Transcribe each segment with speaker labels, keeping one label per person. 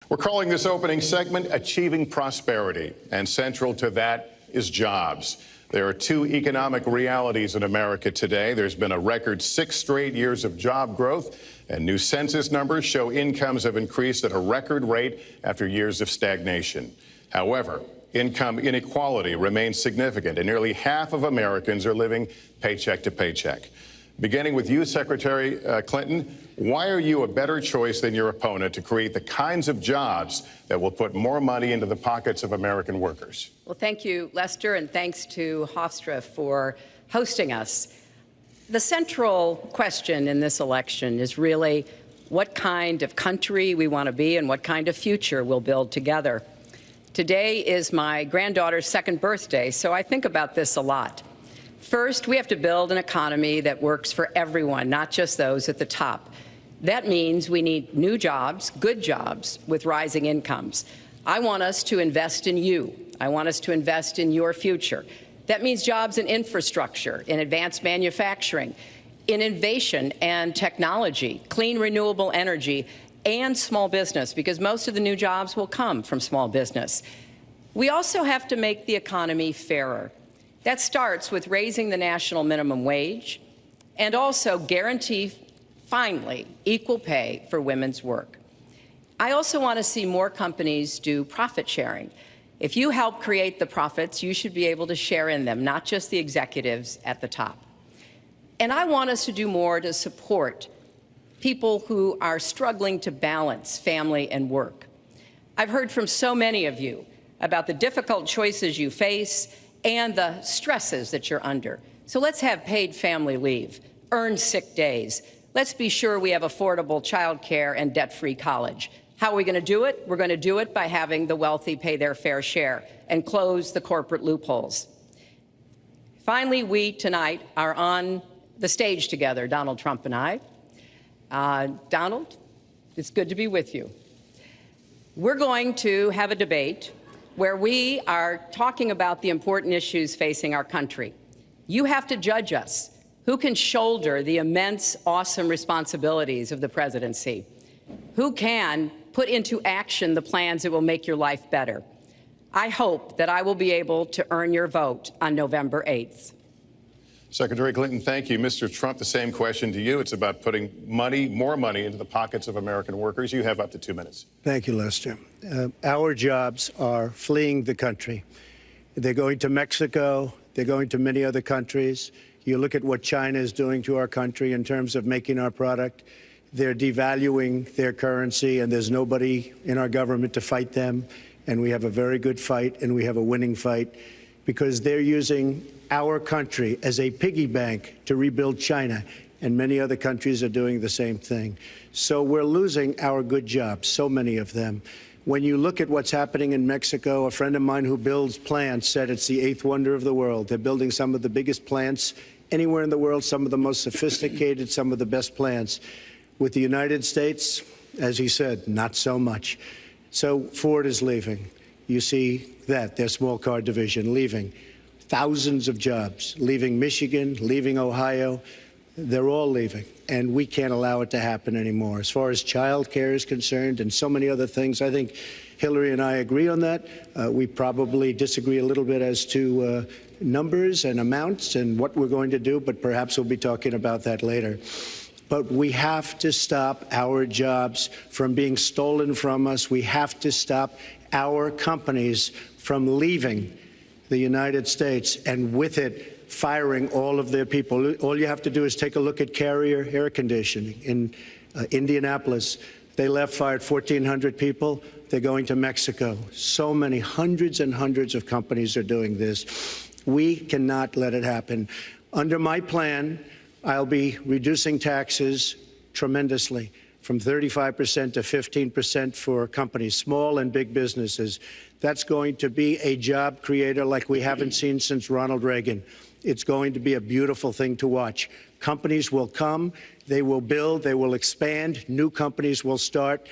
Speaker 1: We're calling this opening segment Achieving Prosperity, and central to that is jobs. There are two economic realities in America today. There's been a record 6 straight years of job growth, and new census numbers show incomes have increased at a record rate after years of stagnation. However, income inequality remains significant, and nearly half of Americans are living paycheck to paycheck. Beginning with you, Secretary Clinton, why are you a better choice than your opponent to create the kinds of jobs that will put more money into the pockets of American workers?
Speaker 2: Well, thank you, Lester, and thanks to Hofstra for hosting us. The central question in this election is really what kind of country we want to be and what kind of future we'll build together. Today is my granddaughter's 2nd birthday, so I think about this a lot. First, we have to build an economy that works for everyone, not just those at the top. That means we need new jobs, good jobs, with rising incomes. I want us to invest in you. I want us to invest in your future. That means jobs in infrastructure, in advanced manufacturing, in innovation and technology, clean renewable energy, and small business, because most of the new jobs will come from small business. We also have to make the economy fairer. That starts with raising the national minimum wage and also guarantee, finally, equal pay for women's work. I also want to see more companies do profit sharing. If you help create the profits, you should be able to share in them, not just the executives at the top. And I want us to do more to support people who are struggling to balance family and work. I've heard from so many of you about the difficult choices you face and the stresses that you're under. So let's have paid family leave, earned sick days. Let's be sure we have affordable child care and debt-free college. How are we going to do it? We're going to do it by having the wealthy pay their fair share and close the corporate loopholes. Finally, we tonight are on the stage together, Donald Trump and I. Donald, it's good to be with you. We're going to have a debate where we are talking about the important issues facing our country. You have to judge us. Who can shoulder the immense, awesome responsibilities of the presidency? Who can put into action the plans that will make your life better? I hope that I will be able to earn your vote on November 8th.
Speaker 1: Secretary Clinton, thank you. Mr. Trump, the same question to you. It's about putting more money into the pockets of American workers. You have up to 2 minutes.
Speaker 3: Thank you, Lester. Our jobs are fleeing the country. They're going to Mexico. They're going to many other countries. You look at what China is doing to our country in terms of making our product. They're devaluing their currency, and there's nobody in our government to fight them. And we have a very good fight, and we have a winning fight, because they're using our country as a piggy bank to rebuild China, and many other countries are doing the same thing. So we're losing our good jobs, so many of them. When you look at what's happening in Mexico, a friend of mine who builds plants said it's the 8th wonder of the world. They're building some of the biggest plants anywhere in the world, some of the most sophisticated, some of the best plants. With the United States, as he said, not so much. So Ford is leaving. You see that, their small car division leaving. Thousands of jobs, leaving Michigan, leaving Ohio. They're all leaving, and we can't allow it to happen anymore. As far as child care is concerned and so many other things, I think Hillary and I agree on that. We probably disagree a little bit as to numbers and amounts and what we're going to do, but perhaps we'll be talking about that later. But we have to stop our jobs from being stolen from us. We have to stop our companies from leaving the United States, and with it, firing all of their people. All you have to do is take a look at Carrier Air Conditioning in Indianapolis. They fired 1,400 people. They're going to Mexico. So many, hundreds and hundreds of companies are doing this. We cannot let it happen. Under my plan, I'll be reducing taxes tremendously, from 35% to 15% for companies, small and big businesses. That's going to be a job creator like we haven't seen since Ronald Reagan. It's going to be a beautiful thing to watch. Companies will come, they will build, they will expand, new companies will start,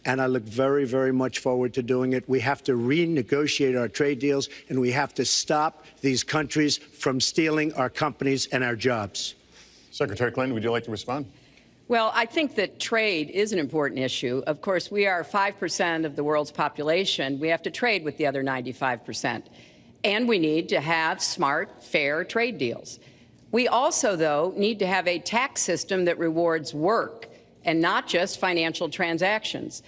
Speaker 3: and I look very, very much forward to doing it. We have to renegotiate our trade deals, and we have to stop these countries from stealing our companies and our jobs.
Speaker 1: Secretary Clinton, would you like to respond?
Speaker 2: Well, I think that trade is an important issue. Of course, we are 5% of the world's population. We have to trade with the other 95%. And we need to have smart, fair trade deals. We also, though, need to have a tax system that rewards work and not just financial transactions.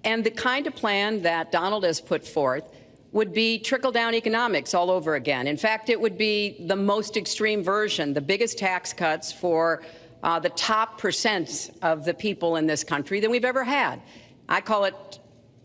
Speaker 2: And the kind of plan that Donald has put forth would be trickle-down economics all over again. In fact, it would be the most extreme version, the biggest tax cuts for the top percent of the people in this country than we've ever had. I call it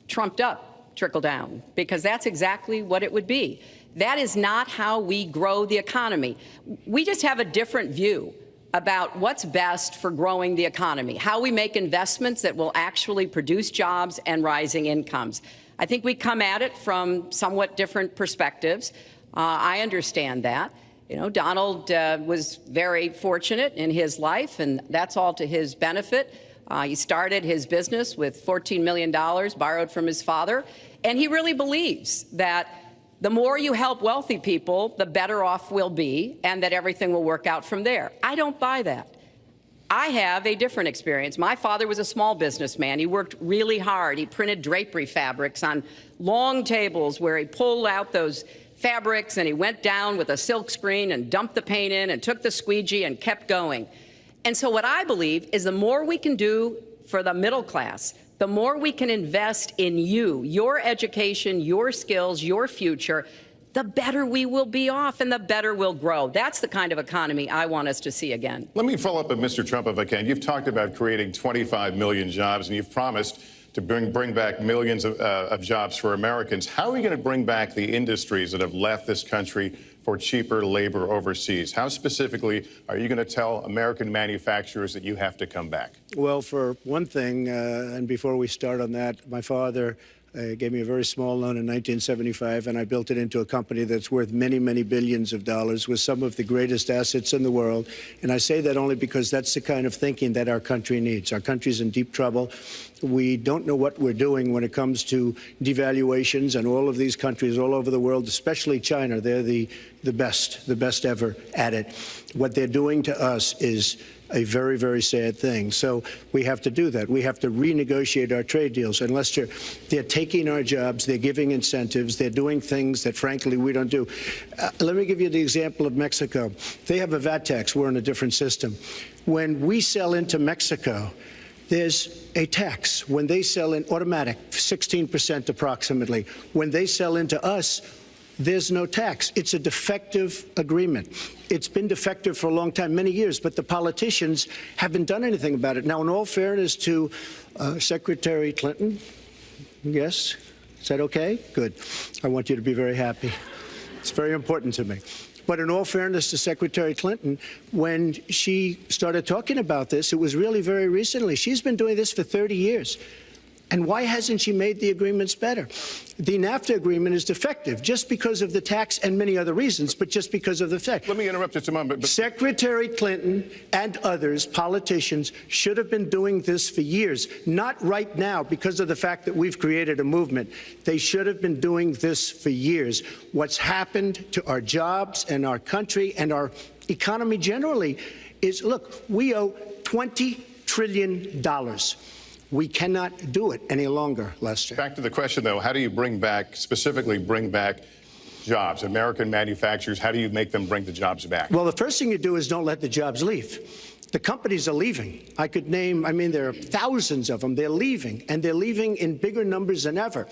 Speaker 2: trumped up trickle-down, because that's exactly what it would be. That is not how we grow the economy. We just have a different view about what's best for growing the economy, how we make investments that will actually produce jobs and rising incomes. I think we come at it from somewhat different perspectives. I understand that. You know, Donald was very fortunate in his life, and that's all to his benefit. He started his business with $14 million borrowed from his father, and he really believes that the more you help wealthy people, the better off we'll be, and that everything will work out from there. I don't buy that. I have a different experience. My father was a small businessman. He worked really hard. He printed drapery fabrics on long tables where he pulled out those fabrics and he went down with a silk screen and dumped the paint in and took the squeegee and kept going. And so what I believe is the more we can do for the middle class, the more we can invest in you, your education, your skills, your future, the better we will be off and the better we'll grow. That's the kind of economy I want us to see again.
Speaker 1: Let me follow up with Mr. Trump if I can. You've talked about creating 25 million jobs, and you've promised to bring back millions of jobs for Americans. How are we going to bring back the industries that have left this country for cheaper labor overseas? How specifically are you going to tell American manufacturers that you have to come back?
Speaker 3: Well, for one thing, and before we start on that, my father gave me a very small loan in 1975, and I built it into a company that's worth many, many billions of dollars with some of the greatest assets in the world. And I say that only because that's the kind of thinking that our country needs. Our country's in deep trouble. We don't know what we're doing when it comes to devaluations, and all of these countries all over the world, especially China, they're the best ever at it. What they're doing to us is a very, very sad thing. So we have to do that. We have to renegotiate our trade deals. And Lester, they're taking our jobs, they're giving incentives, they're doing things that, frankly, we don't do. Let me give you the example of Mexico. They have a VAT tax. We're in a different system. When we sell into Mexico, there's a tax. When they sell in automatic, 16% approximately. When they sell into us, there's no tax. It's a defective agreement. It's been defective for a long time, many years, but the politicians haven't done anything about it. Now, in all fairness to Secretary Clinton, yes, is that okay? Good. I want you to be very happy. It's very important to me. But in all fairness to Secretary Clinton, when she started talking about this, it was really very recently. She's been doing this for 30 years. And why hasn't she made the agreements better? The NAFTA agreement is defective just because of the tax and many other reasons, but just because of the fact.
Speaker 1: Let me interrupt just a moment.
Speaker 3: Secretary Clinton and others, politicians, should have been doing this for years, not right now because of the fact that we've created a movement. They should have been doing this for years. What's happened to our jobs and our country and our economy generally is, look, we owe $20 trillion. We cannot do it any longer, Lester.
Speaker 1: Back to the question, though, how do you specifically bring back jobs, American manufacturers? How do you make them bring the jobs back?
Speaker 3: Well, the first thing you do is don't let the jobs leave. The companies are leaving. I could name, there are thousands of them. They're leaving, and they're leaving in bigger numbers than ever.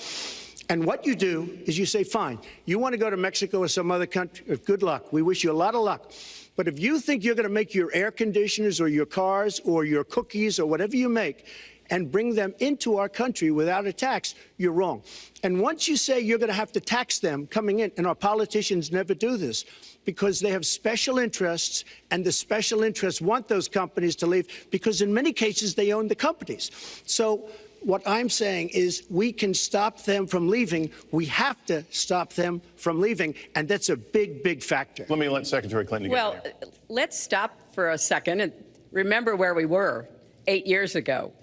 Speaker 3: And what you do is you say, fine, you want to go to Mexico or some other country, good luck. We wish you a lot of luck. But if you think you're going to make your air conditioners or your cars or your cookies or whatever you make and bring them into our country without a tax, you're wrong. And once you say you're going to have to tax them coming in, and our politicians never do this because they have special interests, and the special interests want those companies to leave because in many cases they own the companies. So what I'm saying is we can stop them from leaving. We have to stop them from leaving, and that's a big, big factor.
Speaker 1: Let me let Secretary Clinton get in there.
Speaker 2: Let's stop for a second and remember where we were 8 years ago.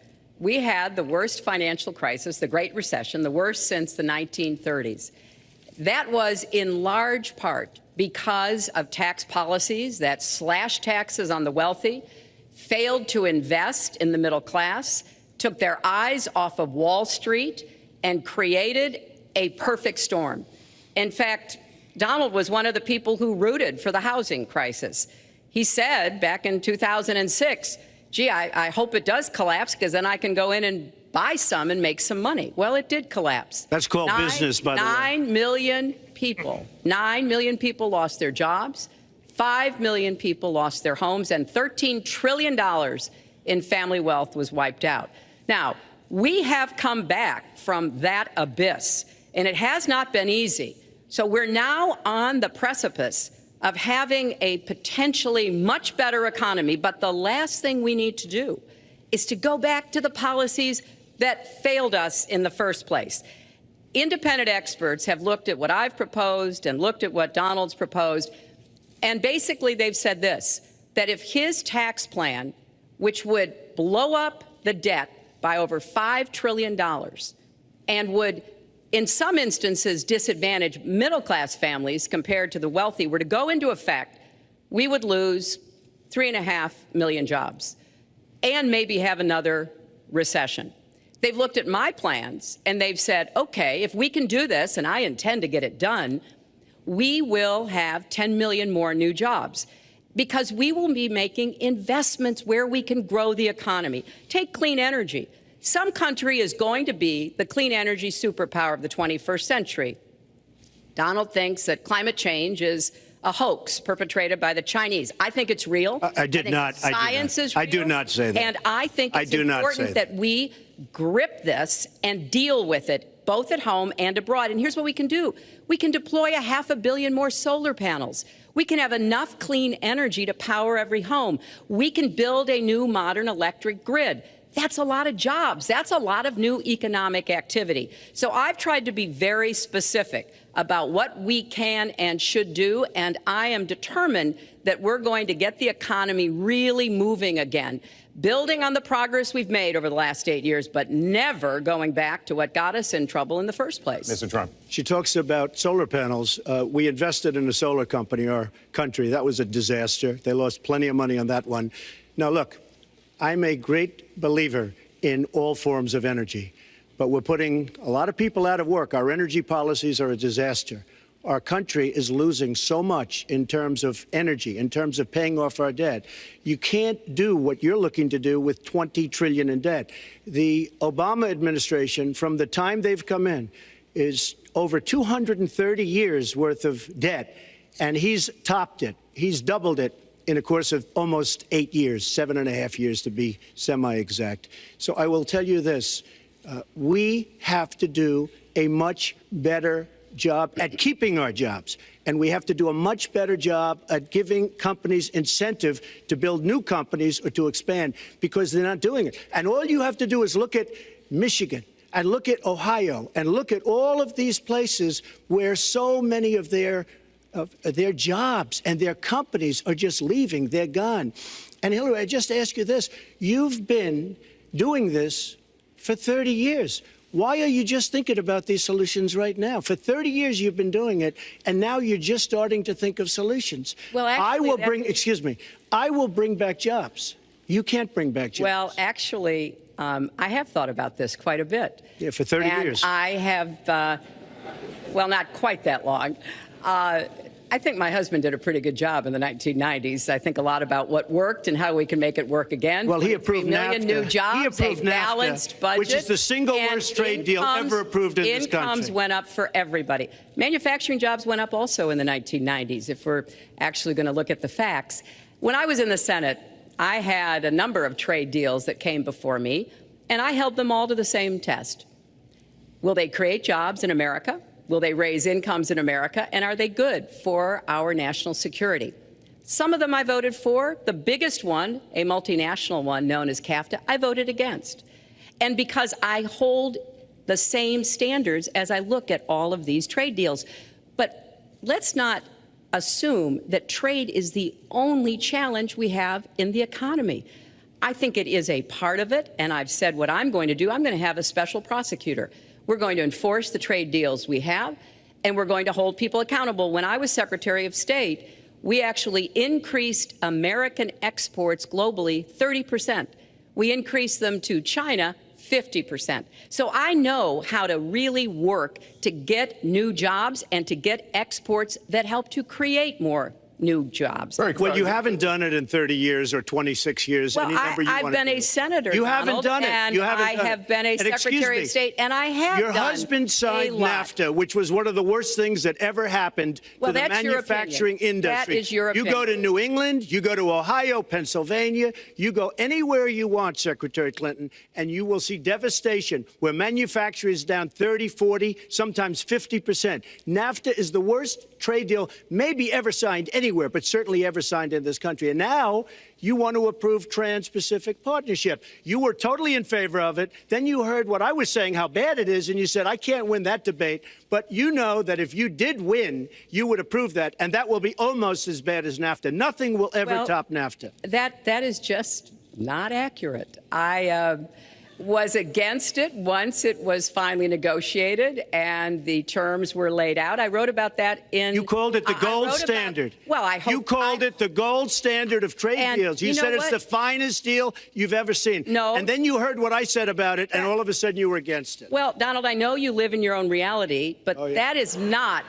Speaker 2: We had the worst financial crisis, the Great Recession, the worst since the 1930s. That was in large part because of tax policies that slashed taxes on the wealthy, failed to invest in the middle class, took their eyes off of Wall Street, and created a perfect storm. In fact, Donald was one of the people who rooted for the housing crisis. He said back in 2006, gee, I hope it does collapse because then I can go in and buy some and make some money. Well, it did collapse.
Speaker 3: That's called business, by the way.
Speaker 2: 9 million people lost their jobs. 5 million people lost their homes, and $13 trillion in family wealth was wiped out. Now, we have come back from that abyss, and it has not been easy. So we're now on the precipice of having a potentially much better economy, but the last thing we need to do is to go back to the policies that failed us in the first place. Independent experts have looked at what I've proposed and looked at what Donald's proposed, and basically they've said this, that if his tax plan, which would blow up the debt by over $5 trillion and would, in some instances, disadvantage middle-class families compared to the wealthy, were to go into effect, we would lose 3.5 million jobs and maybe have another recession. They've looked at my plans and they've said, okay, if we can do this, and I intend to get it done, we will have 10 million more new jobs because we will be making investments where we can grow the economy. Take clean energy. Some country is going to be the clean energy superpower of the 21st century. Donald thinks that climate change is a hoax perpetrated by the Chinese. I think it's real.
Speaker 3: I did not.
Speaker 2: Science is real.
Speaker 3: I do not say that.
Speaker 2: And I think it's important that we grip this and deal with it, both at home and abroad. And here's what we can do. We can deploy 500 million more solar panels. We can have enough clean energy to power every home. We can build a new modern electric grid. That's a lot of jobs. That's a lot of new economic activity. So I've tried to be very specific about what we can and should do, and I am determined that we're going to get the economy really moving again, building on the progress we've made over the last 8 years, but never going back to what got us in trouble in the first place.
Speaker 1: Mr. Trump.
Speaker 3: She talks about solar panels. We invested in a solar company, our country. That was a disaster. They lost plenty of money on that one. Now, look, I'm a great believer in all forms of energy, but we're putting a lot of people out of work. Our energy policies are a disaster. Our country is losing so much in terms of energy, in terms of paying off our debt. You can't do what you're looking to do with $20 trillion in debt. The Obama administration, from the time they've come in, is over 230 years worth of debt, and he's topped it. He's doubled it in a course of almost 8 years, 7.5 years to be semi-exact. So I will tell you this, we have to do a much better job at keeping our jobs, and we have to do a much better job at giving companies incentive to build new companies or to expand, because they're not doing it. And all you have to do is look at Michigan and look at Ohio and look at all of these places where so many of their jobs and their companies are just leaving. They're gone. And Hillary, I just ask you this. You've been doing this for 30 years. Why are you just thinking about these solutions right now? For 30 years you've been doing it, and now you're just starting to think of solutions.
Speaker 2: Well, actually,
Speaker 3: I will bring back jobs. You can't bring back jobs.
Speaker 2: Well, actually, I have thought about this quite a bit.
Speaker 3: Yeah, for 30 years.
Speaker 2: I have, well, not quite that long. I think my husband did a pretty good job in the 1990s. I think a lot about what worked and how we can make it work again.
Speaker 3: Well, he approved
Speaker 2: 3 million
Speaker 3: NAFTA.
Speaker 2: New jobs,
Speaker 3: He approved
Speaker 2: a balanced
Speaker 3: NAFTA,
Speaker 2: budget,
Speaker 3: which is the single worst trade deal ever approved in this country.
Speaker 2: Incomes went up for everybody. Manufacturing jobs went up also in the 1990s, if we're actually going to look at the facts. When I was in the Senate, I had a number of trade deals that came before me, and I held them all to the same test. Will they create jobs in America? Will they raise incomes in America? And are they good for our national security? Some of them I voted for. The biggest one, a multinational one known as CAFTA, I voted against. And because I hold the same standards as I look at all of these trade deals. But let's not assume that trade is the only challenge we have in the economy. I think it is a part of it, and I've said what I'm going to do. I'm going to have a special prosecutor. We're going to enforce the trade deals we have, and we're going to hold people accountable. When I was Secretary of State, we actually increased American exports globally 30%. We increased them to China 50%. So I know how to really work to get new jobs and to get exports that help to create more new jobs.
Speaker 1: Very
Speaker 3: Well, you haven't done it in 30 years or 26 years.
Speaker 2: Well,
Speaker 3: any number you
Speaker 2: I've
Speaker 3: want to
Speaker 2: been
Speaker 3: do.
Speaker 2: a senator,
Speaker 3: You
Speaker 2: Donald,
Speaker 3: haven't done it.
Speaker 2: and
Speaker 3: You haven't
Speaker 2: I
Speaker 3: done
Speaker 2: have
Speaker 3: it.
Speaker 2: been a
Speaker 3: And excuse
Speaker 2: Secretary
Speaker 3: me,
Speaker 2: of State, and I have
Speaker 3: your
Speaker 2: done
Speaker 3: husband signed
Speaker 2: a lot.
Speaker 3: NAFTA, which was one of the worst things that ever happened
Speaker 2: Well,
Speaker 3: to the
Speaker 2: that's your
Speaker 3: manufacturing
Speaker 2: opinion.
Speaker 3: industry.
Speaker 2: That is your
Speaker 3: You go to
Speaker 2: opinion.
Speaker 3: New England, you go to Ohio, Pennsylvania, you go anywhere you want, Secretary Clinton, and you will see devastation where manufacturing is down 30, 40, sometimes 50%. NAFTA is the worst trade deal maybe ever signed anywhere, but certainly ever signed in this country. And now you want to approve Trans-Pacific Partnership. You were totally in favor of it. Then you heard what I was saying, how bad it is, and you said, I can't win that debate. But you know that if you did win, you would approve that, and that will be almost as bad as NAFTA. Nothing will ever top NAFTA.
Speaker 2: That is just not accurate. I was against it once it was finally negotiated and the terms were laid out. I wrote about that in...
Speaker 3: You called it the gold standard.
Speaker 2: Well, I hope...
Speaker 3: You called it the gold standard of trade deals. You said it's the finest deal you've ever seen.
Speaker 2: No.
Speaker 3: And then you heard what I said about it, and all of a sudden you were against it.
Speaker 2: Well, Donald, I know you live in your own reality, but that is not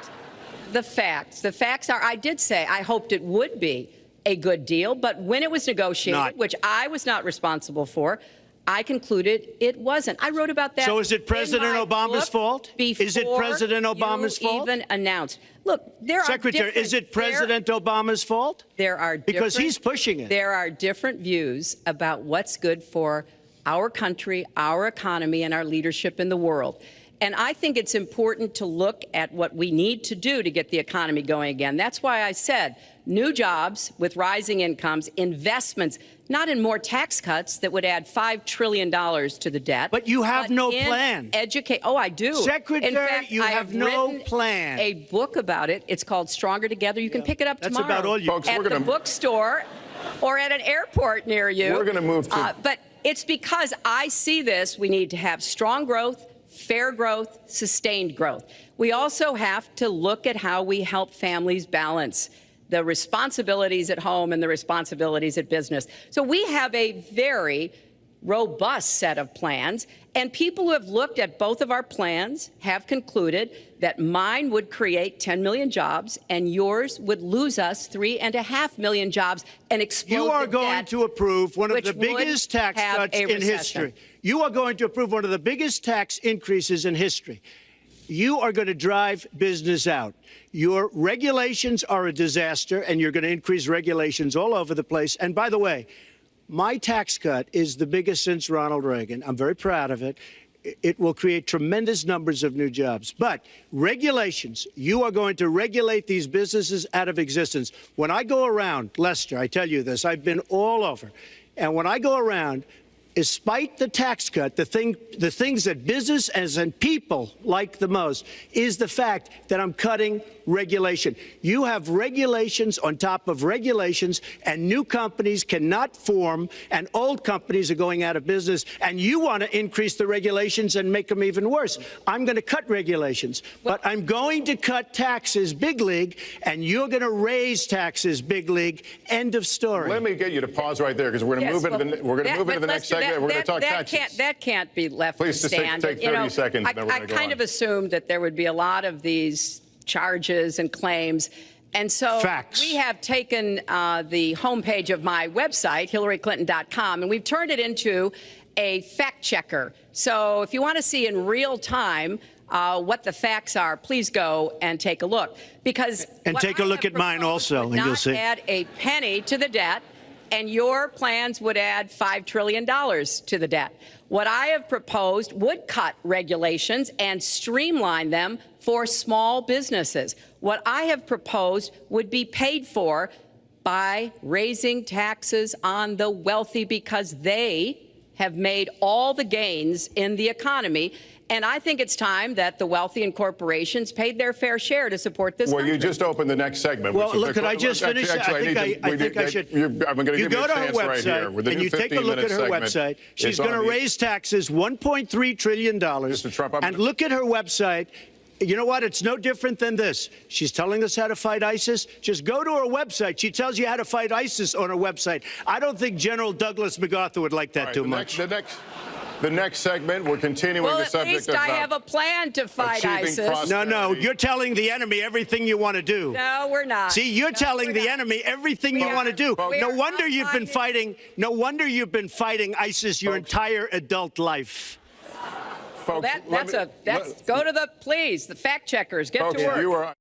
Speaker 2: the facts. The facts are, I did say I hoped it would be a good deal, but when it was negotiated, which I was not responsible for, I concluded it wasn't. I wrote about that.
Speaker 3: So is it President Obama's fault? Is it President Obama's fault?
Speaker 2: Even announced. Look, there
Speaker 3: Secretary, is it President Obama's fault?
Speaker 2: There are
Speaker 3: because he's pushing it.
Speaker 2: There are different views about what's good for our country, our economy, and our leadership in the world. And I think it's important to look at what we need to do to get the economy going again. That's why I said new jobs with rising incomes, investments, not in more tax cuts that would add $5 trillion to the debt.
Speaker 3: But you have no plan.
Speaker 2: Oh, I do.
Speaker 3: Secretary,
Speaker 2: in fact,
Speaker 3: you have no plan.
Speaker 2: A book about it. It's called Stronger Together. You can pick it up tomorrow.
Speaker 3: That's about all you...
Speaker 1: Folks,
Speaker 2: at the bookstore or at an airport near you.
Speaker 1: We're going to move to...
Speaker 2: But it's because I see this. We need to have strong growth, fair growth, sustained growth. We also have to look at how we help families balance the responsibilities at home and the responsibilities at business. So we have a very robust set of plans, and people who have looked at both of our plans have concluded that mine would create 10 million jobs and yours would lose us 3.5 million jobs and explode
Speaker 3: You are
Speaker 2: the
Speaker 3: going
Speaker 2: debt,
Speaker 3: to approve one of
Speaker 2: which
Speaker 3: the biggest
Speaker 2: would
Speaker 3: tax
Speaker 2: have
Speaker 3: cuts
Speaker 2: a
Speaker 3: in
Speaker 2: recession.
Speaker 3: history. You are going to approve one of the biggest tax increases in history. You are going to drive business out. Your regulations are a disaster, and you're going to increase regulations all over the place. And by the way, my tax cut is the biggest since Ronald Reagan. I'm very proud of it. It will create tremendous numbers of new jobs. But regulations, you are going to regulate these businesses out of existence. When I go around, Lester, I tell you this, I've been all over. And when I go around, despite the tax cut, the things that business and people like the most is the fact that I'm cutting regulation. You have regulations on top of regulations, and new companies cannot form, and old companies are going out of business, and you want to increase the regulations and make them even worse. I'm going to cut regulations, but I'm going to cut taxes big league, and you're going to raise taxes big league. End of story.
Speaker 1: Let me get you to pause right there, because we're going to move into the next segment. We're going to talk taxes.
Speaker 2: That can't be left
Speaker 1: Please
Speaker 2: to stand.
Speaker 1: take 30 seconds, and then we're
Speaker 2: I
Speaker 1: going to go
Speaker 2: kind
Speaker 1: on.
Speaker 2: of assumed that there would be a lot of these charges and claims. And so we have taken the homepage of my website, HillaryClinton.com, and we've turned it into a fact checker. So if you want to see in real time what the facts are, please go and take a look.
Speaker 3: And take a look at mine also, and you'll see.
Speaker 2: Not add a penny to the debt, and your plans would add $5 trillion to the debt. What I have proposed would cut regulations and streamline them for small businesses. What I have proposed would be paid for by raising taxes on the wealthy, because they have made all the gains in the economy. And I think it's time that the wealthy and corporations paid their fair share to support this country.
Speaker 1: Well, you just opened the next segment.
Speaker 3: Well, look, could I just finish?
Speaker 1: Actually,
Speaker 3: I think I should.
Speaker 1: I'm going to give you a chance right here.
Speaker 3: And you take a look at her website. She's going to raise taxes $1.3 trillion.
Speaker 1: Mr. Trump,
Speaker 3: and look at her website. You know what? It's no different than this. She's telling us how to fight ISIS. Just go to her website. She tells you how to fight ISIS on her website. I don't think General Douglas MacArthur would like that
Speaker 1: All right,
Speaker 3: too much.
Speaker 1: The next segment, we're continuing
Speaker 2: Well,
Speaker 1: the
Speaker 2: at
Speaker 1: subject
Speaker 2: least
Speaker 1: of
Speaker 2: I have a plan to fight
Speaker 1: achieving
Speaker 2: ISIS.
Speaker 1: prosperity.
Speaker 3: No, you're telling the enemy everything you want to do.
Speaker 2: No, we're not.
Speaker 3: See, you're
Speaker 2: No,
Speaker 3: telling
Speaker 2: we're
Speaker 3: the
Speaker 2: not.
Speaker 3: enemy everything you
Speaker 2: We
Speaker 3: want to do.
Speaker 2: are- we
Speaker 3: No
Speaker 2: are
Speaker 3: wonder you've been
Speaker 2: outlining-
Speaker 3: fighting. No wonder you've been fighting ISIS your
Speaker 1: Folks.
Speaker 3: entire adult life.
Speaker 1: Folks,
Speaker 2: That's go to the, please, the fact checkers, get
Speaker 1: folks,
Speaker 2: to work.
Speaker 1: you are